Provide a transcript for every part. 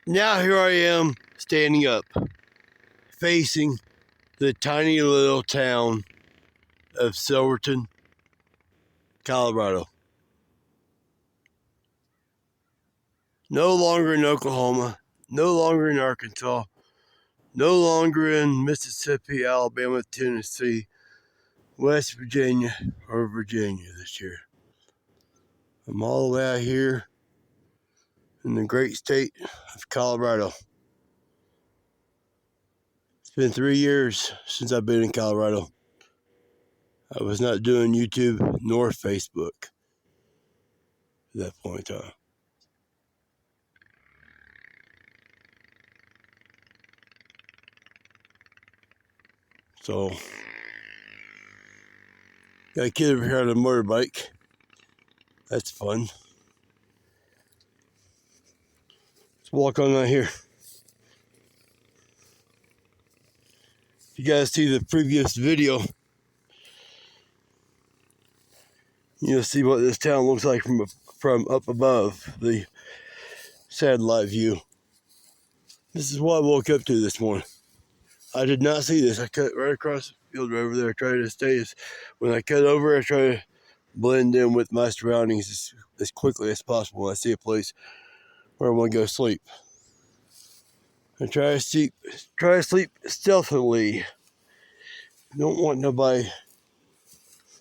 Now here I am, standing up, facing the tiny little town of Silverton, Colorado. No longer in Oklahoma, no longer in Arkansas, no longer in Mississippi, Alabama, Tennessee, West Virginia, or Virginia this year. I'm all the way out here in the great state of Colorado. It's been 3 years since I've been in Colorado. I was not doing YouTube nor Facebook at that point in time. So, got a kid over here on a motorbike. That's fun. Let's walk on out here. If you guys see the previous video, you'll see what this town looks like from up above the satellite view. This is what I woke up to this morning. I did not see this. I cut right across the field right over there, trying to stay. When I cut over, I try to blend in with my surroundings as quickly as possible when I see a place where I want to go sleep. I try to sleep stealthily. I don't want nobody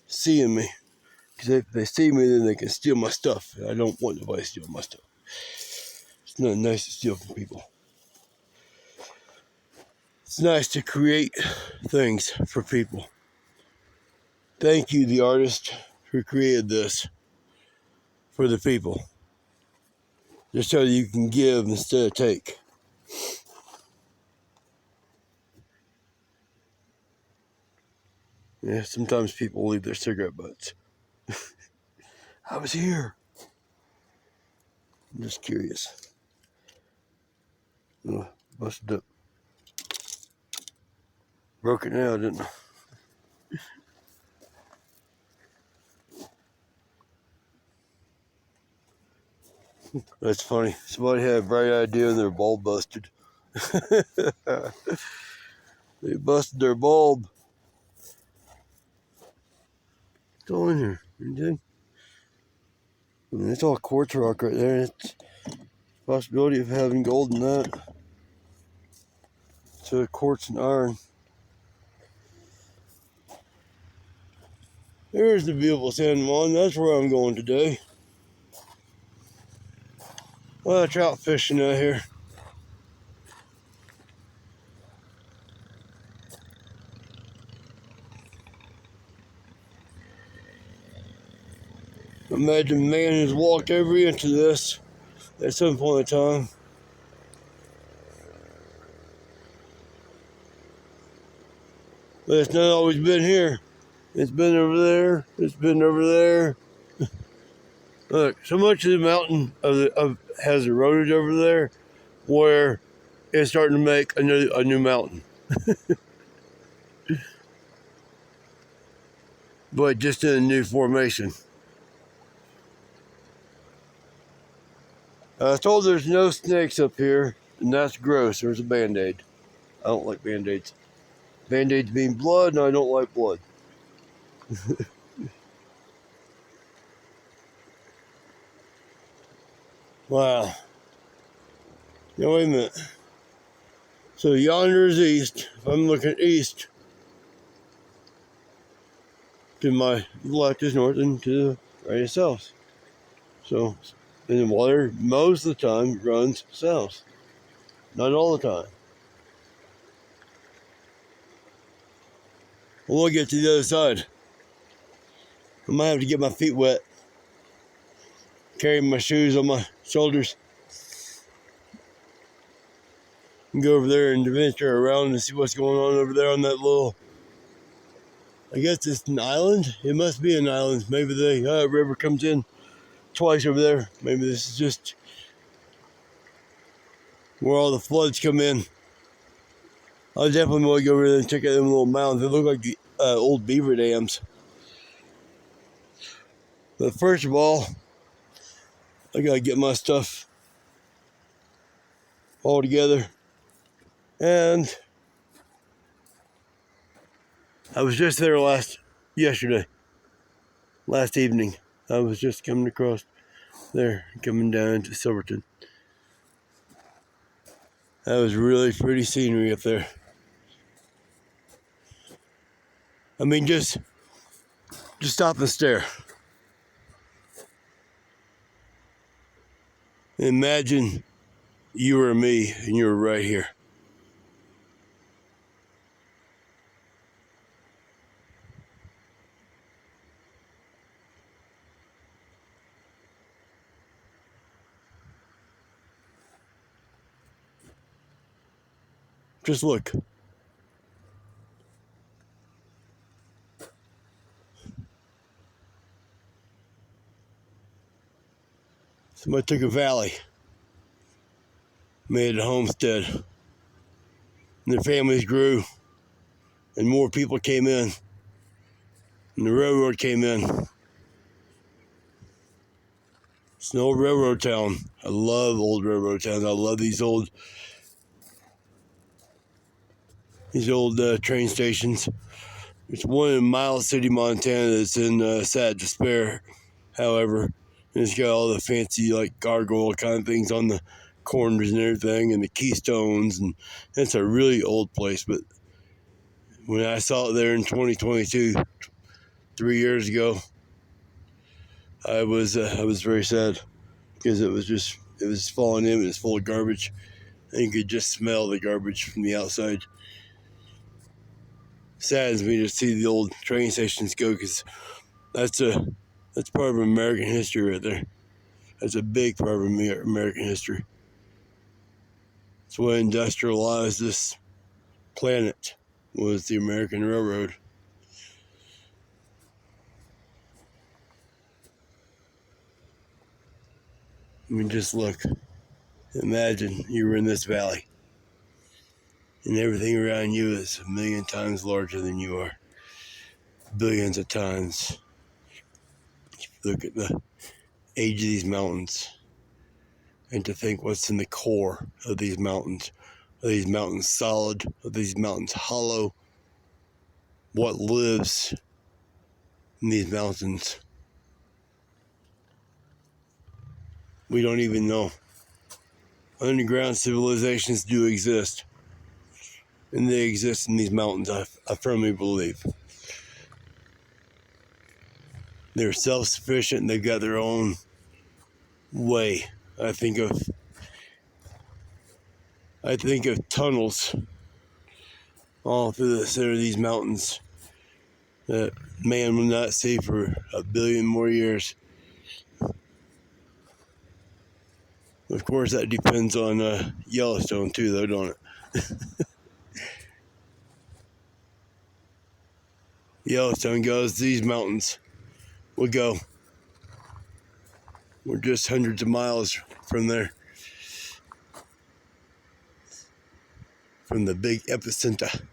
seeing me, because if they see me, then they can steal my stuff. I don't want nobody stealing my stuff. It's not nice to steal from people. It's nice to create things for people. Thank you, the artist who created this for the people, just so you can give instead of take. Yeah, sometimes people leave their cigarette butts. I was here. I'm just curious. Busted up. Broke it now, didn't I? That's funny. Somebody had a bright idea and their bulb busted. They busted their bulb. What's all in here? Anything? I mean, it's all quartz rock right there. It's a possibility of having gold in that. So quartz and iron. There's the beautiful San Juan. That's where I'm going today. A lot of trout fishing out here. Imagine man has walked every inch of this at some point in time. But it's not always been here. It's been over there. It's been over there. Look, so much of the mountain has eroded over there, where it's starting to make a new mountain. But just in a new formation. I was told there's no snakes up here, and that's gross. There's a Band-Aid. I don't like Band-Aids. Band-Aids mean blood, and I don't like blood. Wow. Now, wait a minute. So yonder is east. If I'm looking east, to my left is north, and to the right is south. So, and the water most of the time runs south. Not all the time. We'll get to the other side. I might have to get my feet wet. Carry my shoes on my shoulders. And go over there and venture around and see what's going on over there on that little, I guess it's an island. It must be an island. Maybe the river comes in twice over there. Maybe this is just where all the floods come in. I definitely want to go over there and check out them little mounds. They look like the old beaver dams. But first of all, I gotta get my stuff all together. And I was just there last evening. I was just coming across there, coming down to Silverton. That was really pretty scenery up there. I mean, just stop and stare. Imagine you were me and you were right here. Just look. Somebody took a valley, made it a homestead, and their families grew, and more people came in, and the railroad came in. It's an old railroad town. I love old railroad towns. I love these old train stations. There's one in Miles City, Montana that's in sad despair, however. And it's got all the fancy, like, gargoyle kind of things on the corners and everything, and the keystones, and it's a really old place. But when I saw it there in 2022, 3 years ago, I was very sad because it was falling in and it's full of garbage, and you could just smell the garbage from the outside. Saddens me to see the old train stations go, because that's part of American history right there. That's a big part of American history. It's what industrialized this planet, was the American Railroad. I mean, just look. Imagine you were in this valley, and everything around you is a million times larger than you are. Billions of times. Look at the age of these mountains, and to think what's in the core of these mountains. Are these mountains solid? Are these mountains hollow? What lives in these mountains? We don't even know. Underground civilizations do exist, and they exist in these mountains, I firmly believe. They're self-sufficient, and they've got their own way. I think of tunnels all through the center of these mountains that man will not see for a billion more years. Of course, that depends on Yellowstone too, though, don't it? Yellowstone goes, these mountains will go. We're just hundreds of miles from there, from the big epicenter.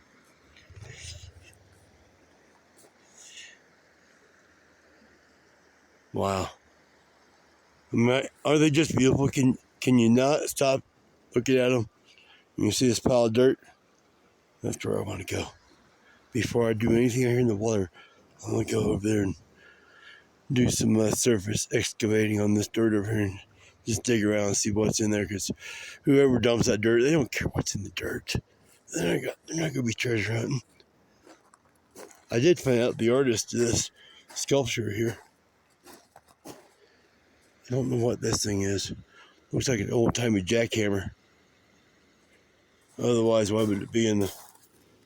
Wow. Are they just beautiful? Can you not stop looking at them? You see this pile of dirt? That's where I want to go. Before I do anything here in the water, I want to go over there and do some surface excavating on this dirt over here and just dig around and see what's in there, because whoever dumps that dirt, they don't care what's in the dirt. They're not going to be treasure hunting. I did find out the artist of this sculpture here. I don't know what this thing is. Looks like an old-timey jackhammer. Otherwise, why would it be in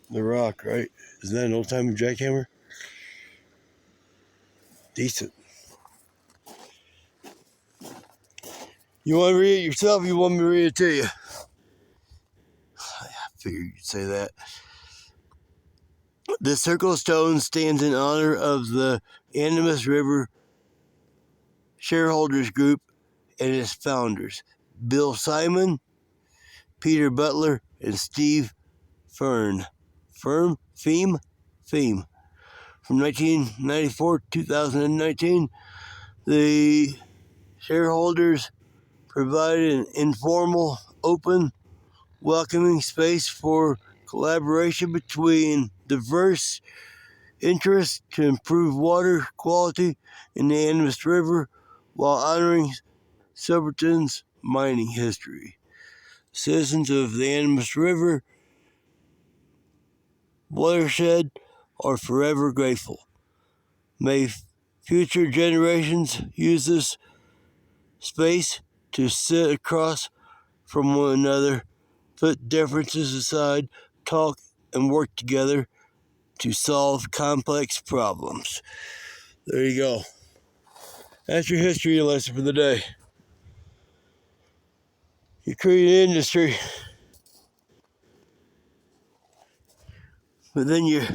the rock, right? Isn't that an old-timey jackhammer? Decent. You want to read it yourself, or you want me to read it to you? I figured you'd say that. The circle stone stands in honor of the Animas River Shareholders Group and its founders, Bill Simon, Peter Butler, and Steve Feam. From 1994 to 2019, the shareholders provided an informal, open, welcoming space for collaboration between diverse interests to improve water quality in the Animas River while honoring Silverton's mining history. Citizens of the Animas River watershed are forever grateful. May future generations use this space to sit across from one another, put differences aside, talk, and work together to solve complex problems. There you go. That's your history lesson for the day. You create an industry, but then you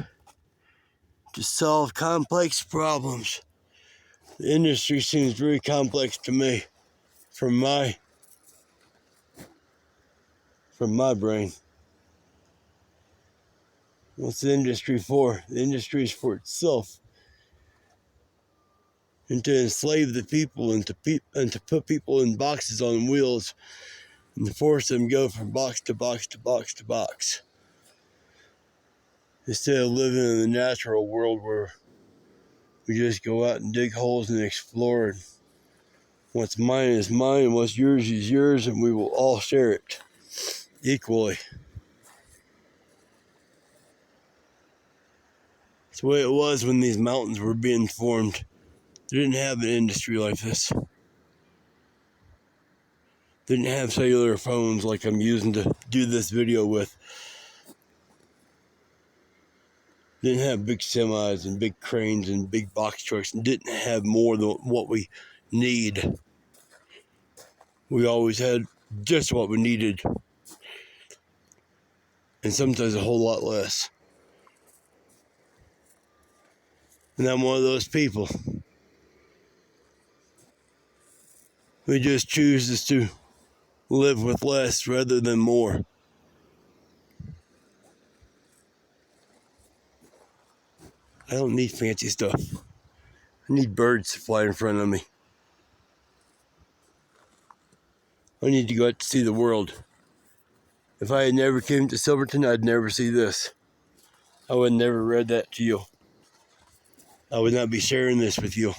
to solve complex problems. The industry seems very complex to me from my brain. What's the industry for? The industry is for itself, and to enslave the people, and to put people in boxes on wheels, and to force them to go from box to box to box to box, instead of living in the natural world where we just go out and dig holes and explore. And what's mine is mine, and what's yours is yours, and we will all share it equally. It's the way it was when these mountains were being formed. They didn't have an industry like this. They didn't have cellular phones like I'm using to do this video with. They didn't have big semis and big cranes and big box trucks, and didn't have more than what we need. We always had just what we needed, and sometimes a whole lot less. And I'm one of those people who just chooses to live with less rather than more. I don't need fancy stuff. I need birds to fly in front of me. I need to go out to see the world. If I had never came to Silverton, I'd never see this. I would have never read that to you. I would not be sharing this with you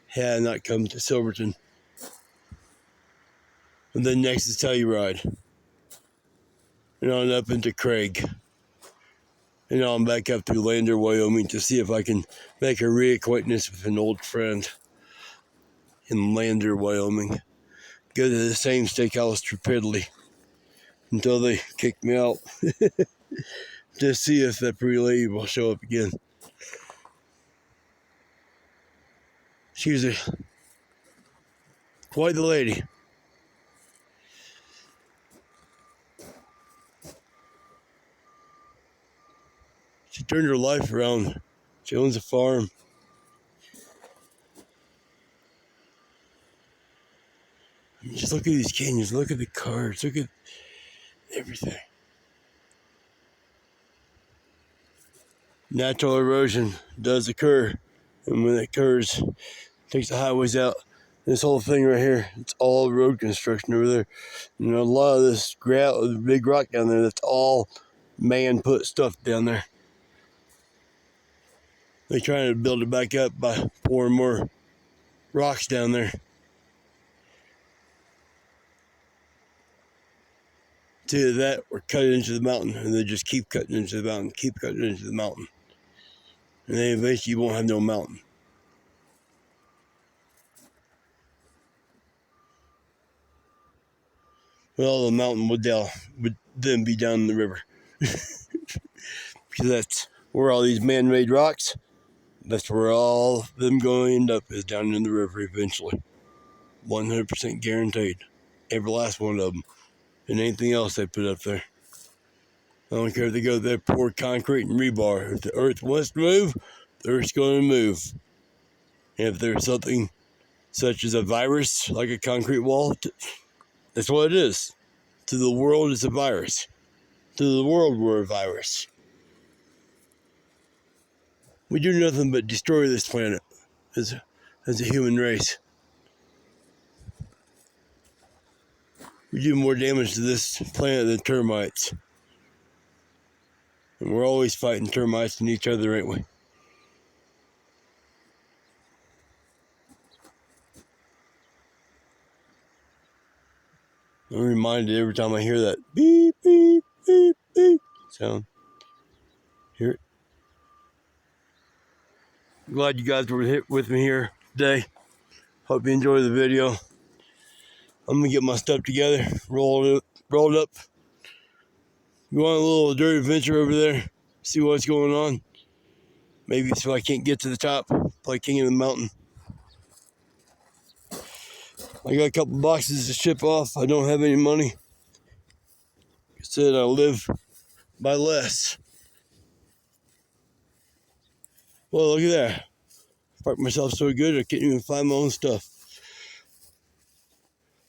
had I not come to Silverton. And then next is Telluride. And on up into Craig. And on back up to Lander, Wyoming to see if I can make a reacquaintance with an old friend in Lander, Wyoming. Go to the same steakhouse repeatedly until they kick me out. To see if that pretty lady will show up again. She was quite the lady. She turned her life around. She owns a farm. I mean, just look at these canyons. Look at the cars. Look at everything. Natural erosion does occur. And when it occurs, it takes the highways out. This whole thing right here, it's all road construction over there. And a lot of this gravel, the big rock down there, that's all man-put stuff down there. They're trying to build it back up by pouring more rocks down there. To that, we're cutting into the mountain, and they just keep cutting into the mountain, keep cutting into the mountain. And then eventually you won't have no mountain. Well, the mountain would then be down in the river. Because that's where all these man-made rocks, that's where all of them going to end up, is down in the river eventually. 100% guaranteed. Every last one of them. And anything else they put up there. I don't care if they go there, pour concrete and rebar. If the earth wants to move, the earth's going to move. And if there's something such as a virus, like a concrete wall, that's what it is. To the world, it's a virus. To the world, we're a virus. We do nothing but destroy this planet as a human race. We do more damage to this planet than termites. And we're always fighting termites and each other, ain't we? I'm reminded every time I hear that beep, beep, beep, beep sound. Hear it? I'm glad you guys were with me here today. Hope you enjoyed the video. I'm gonna get my stuff together, roll it up. Go on a little dirt adventure over there, see what's going on. Maybe so I can't get to the top, play King of the Mountain. I got a couple boxes to ship off. I don't have any money. I said I live by less. Well, look at that. Parked myself so good I can't even find my own stuff.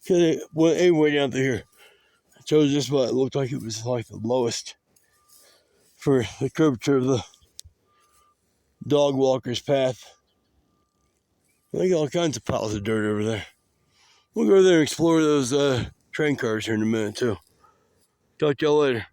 It went anyway down through here. I chose this one. It looked like it was like the lowest for the curvature of the dog walker's path. I got all kinds of piles of dirt over there. We'll go over there and explore those train cars here in a minute too. Talk to y'all later.